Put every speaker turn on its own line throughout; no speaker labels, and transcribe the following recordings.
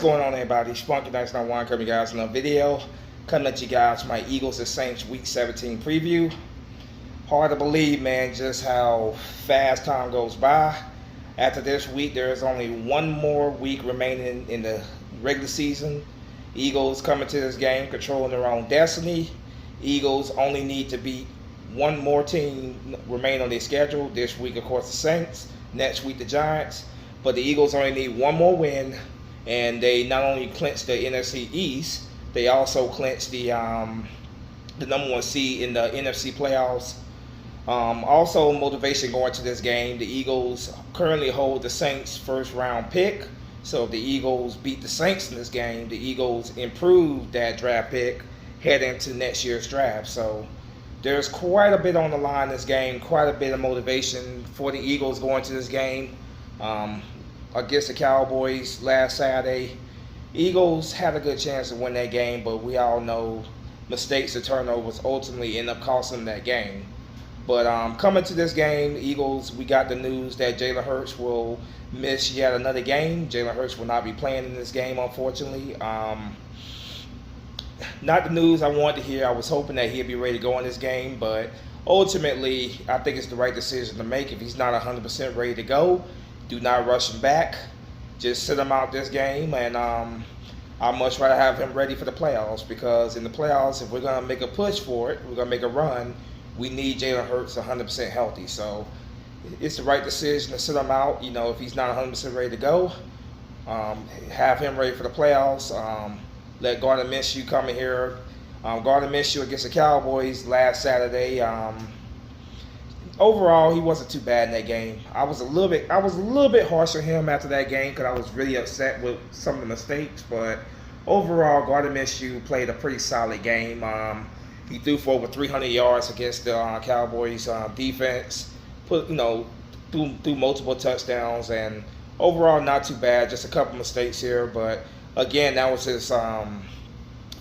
going on, everybody? Spunky 991 coming, you guys, another video. Coming at you guys, my Eagles and Saints Week 17 preview. Hard to believe, man, just how fast time goes by. After this week, there is only one more week remaining in the regular season. Eagles coming to this game, controlling their own destiny. Eagles only need to beat one more team remain on their schedule. This week, of course, the Saints. Next week, the Giants. But the Eagles only need one more win, and they not only clinch the NFC East, they also clinch the number one seed in the NFC playoffs. Also, motivation going to this game. The Eagles currently hold the Saints' first round pick. So if the Eagles beat the Saints in this game, the Eagles improve that draft pick heading into next year's draft. So there's quite a bit on the line in this game, quite a bit of motivation for the Eagles going to this game. Against the Cowboys last Saturday, Eagles had a good chance to win that game, but we all know mistakes and turnovers ultimately end up costing that game. But coming to this game, the Eagles, we got the news that Jalen Hurts will miss yet another game. Jalen Hurts will not be playing in this game, unfortunately. Not the news I wanted to hear. I was hoping that he'd be ready to go in this game, but ultimately, I think it's the right decision to make. If he's not 100% ready to go, do not rush him back. Just sit him out this game, and I'd much rather have him ready for the playoffs, because in the playoffs, if we're going to make a push for it, we're going to make a run, we need Jalen Hurts 100% healthy. So it's the right decision to sit him out. You know, if he's not 100% ready to go, have him ready for the playoffs. Let Gardner Minshew come in here. Gardner Minshew against the Cowboys last Saturday. Overall, he wasn't too bad in that game. I was a little bit harsh on him after that game because I was really upset with some of the mistakes. But overall, Gardner Minshew played a pretty solid game. He threw for over 300 yards against the Cowboys defense. Threw multiple touchdowns, and overall not too bad. Just a couple mistakes here, but again, that was his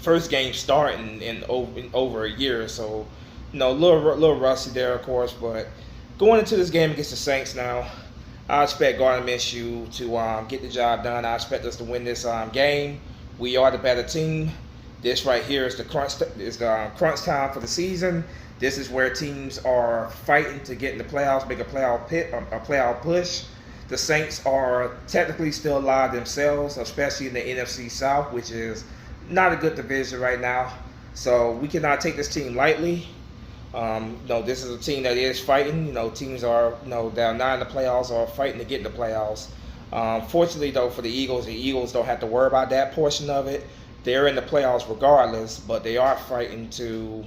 first game starting in over a year, so a little rusty there, of course. But going into this game against the Saints now, I expect Gardner Minshew to get the job done. I expect us to win this game. We are the better team. This right here is the crunch time for the season. This is where teams are fighting to get in the playoffs, make a playoff push. The Saints are technically still alive themselves, especially in the NFC South, which is not a good division right now. So we cannot take this team lightly. This is a team that is fighting. Teams are down 9 in the playoffs are fighting to get in the playoffs. Fortunately, though, for the Eagles don't have to worry about that portion of it. They're in the playoffs regardless, but they are fighting to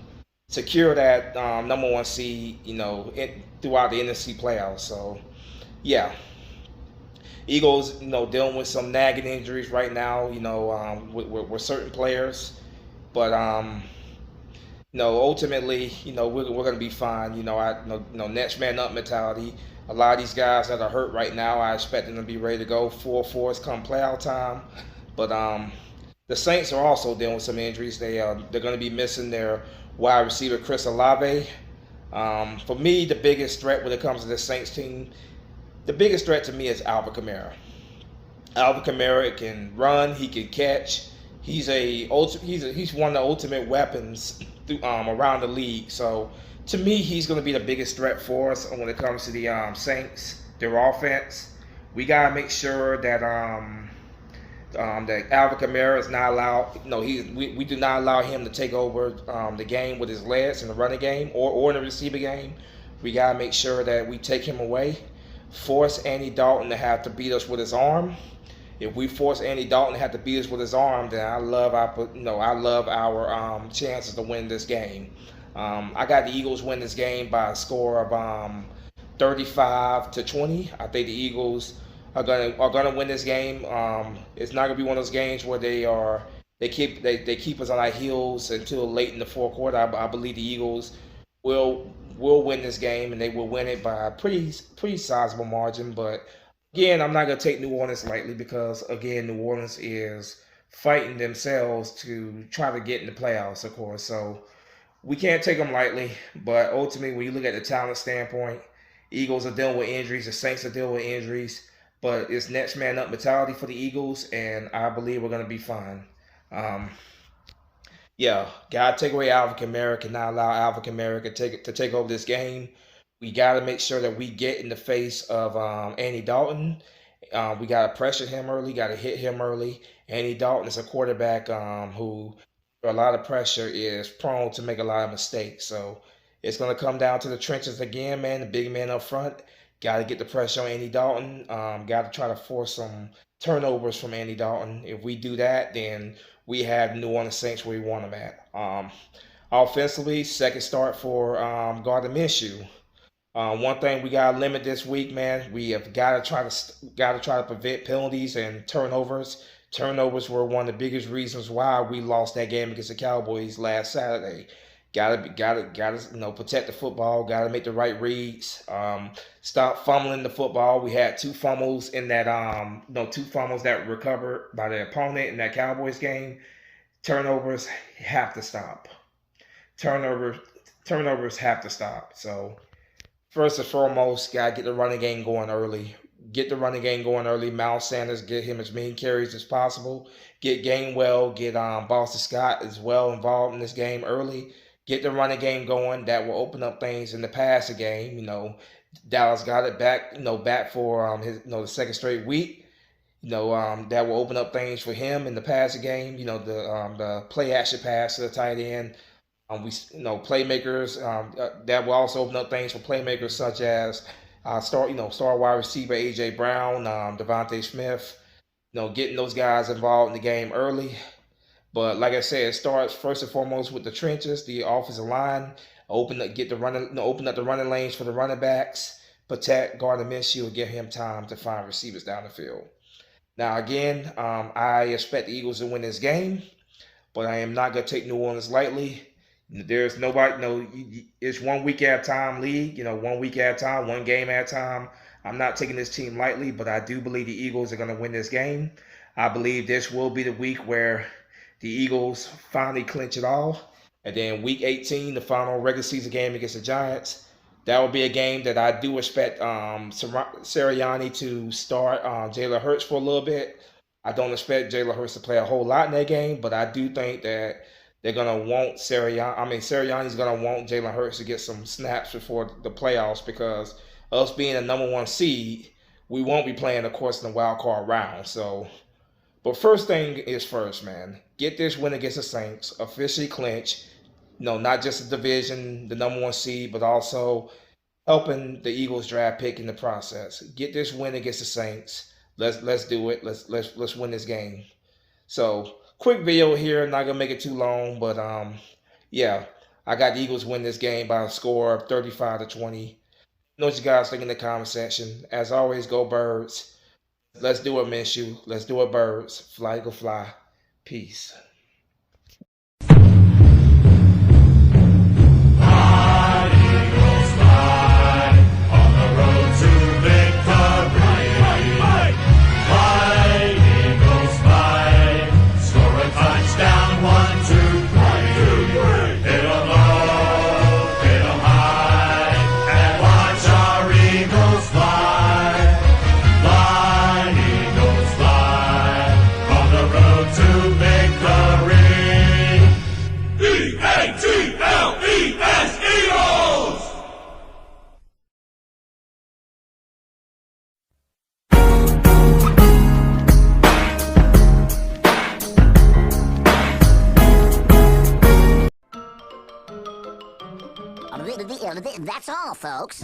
secure that number one seed, throughout the NFC playoffs. So, yeah. Eagles, dealing with some nagging injuries right now, with certain players. But, ultimately, we're going to be fine. Next man up mentality. A lot of these guys that are hurt right now, I expect them to be ready to go full force come playoff time. But the Saints are also dealing with some injuries. They're going to be missing their wide receiver, Chris Olave. For me, the biggest threat when it comes to the Saints team, the biggest threat to me is Alvin Kamara. Alvin Kamara can run, he can catch. He's one of the ultimate weapons around the league. So to me, he's going to be the biggest threat for us when it comes to the Saints, their offense. We got to make sure that that Alvin Kamara is not allowed. We do not allow him to take over the game with his legs in the running game or in the receiver game. We got to make sure that we take him away. Force Andy Dalton to have to beat us with his arm. If we force Andy Dalton to have to beat us with his arm, then I love our chances to win this game. I got the Eagles win this game by a score of 35-20. I think the Eagles are gonna win this game. It's not gonna be one of those games where they keep us on our heels until late in the fourth quarter. I believe the Eagles will win this game, and they will win it by a pretty sizable margin. But again, I'm not going to take New Orleans lightly, because again, New Orleans is fighting themselves to try to get in the playoffs, of course. So we can't take them lightly. But ultimately, when you look at the talent standpoint, Eagles are dealing with injuries, the Saints are dealing with injuries. but it's next man up mentality for the Eagles, and I believe we're going to be fine. Um, yeah, gotta take away Alvin Kamara. Cannot allow Alvin Kamara to take over this game. We gotta make sure that we get in the face of Andy Dalton. We gotta pressure him early. Gotta hit him early. Andy Dalton is a quarterback who, for a lot of pressure, is prone to make a lot of mistakes. So it's gonna come down to the trenches again, man. The big man up front. Gotta get the pressure on Andy Dalton. Gotta try to force some turnovers from Andy Dalton. If we do that, then we have New Orleans Saints where we want them at. Offensively, second start for Gardner Minshew. One thing we gotta limit this week, man. We have gotta try to prevent penalties and turnovers. Turnovers were one of the biggest reasons why we lost that game against the Cowboys last Saturday. Gotta protect the football. Gotta make the right reads. Stop fumbling the football. We had two fumbles in that two fumbles that recovered by the opponent in that Cowboys game. Turnovers have to stop. Turnovers turnovers have to stop. So first and foremost, gotta get the running game going early. Get the running game going early. Miles Sanders, get him as many carries as possible. Get Gainwell, get Boston Scott as well involved in this game early. Get the running game going. That will open up things in the passing game. Dallas got it back. Back for his the second straight week. That will open up things for him in the passing game. The play action pass to the tight end. Playmakers that will also open up things for playmakers such as star wide receiver AJ Brown, Devontae Smith. Getting those guys involved in the game early. But like I said, it starts first and foremost with the trenches, the offensive line. Open up the running lanes for the running backs. Protect Gardner Minshew and give him time to find receivers down the field. Now again, I expect the Eagles to win this game, but I am not going to take New Orleans lightly. There's nobody. It's 1 week at a time league. 1 week at a time, one game at a time. I'm not taking this team lightly, but I do believe the Eagles are going to win this game. I believe this will be the week where the Eagles finally clinch it all. And then week 18, the final regular season game against the Giants, that will be a game that I do expect Sirianni to start Jalen Hurts for a little bit. I don't expect Jalen Hurts to play a whole lot in that game, but I do think that they're going to want Sirianni's going to want Jalen Hurts to get some snaps before the playoffs because us being a number one seed, we won't be playing, of course, in the wild card round. So, but first thing is first, man. Get this win against the Saints, officially clinch. Not just the division, the number one seed, but also helping the Eagles draft pick in the process. Get this win against the Saints. Let's do it. Let's win this game. So, quick video here. Not gonna make it too long, but yeah, I got the Eagles win this game by a score of 35-20. Know what you guys think in the comment section. As always, go Birds. Let's do it, Minshew. Let's do it, Birds. Fly, go fly. Peace.
That's all, folks.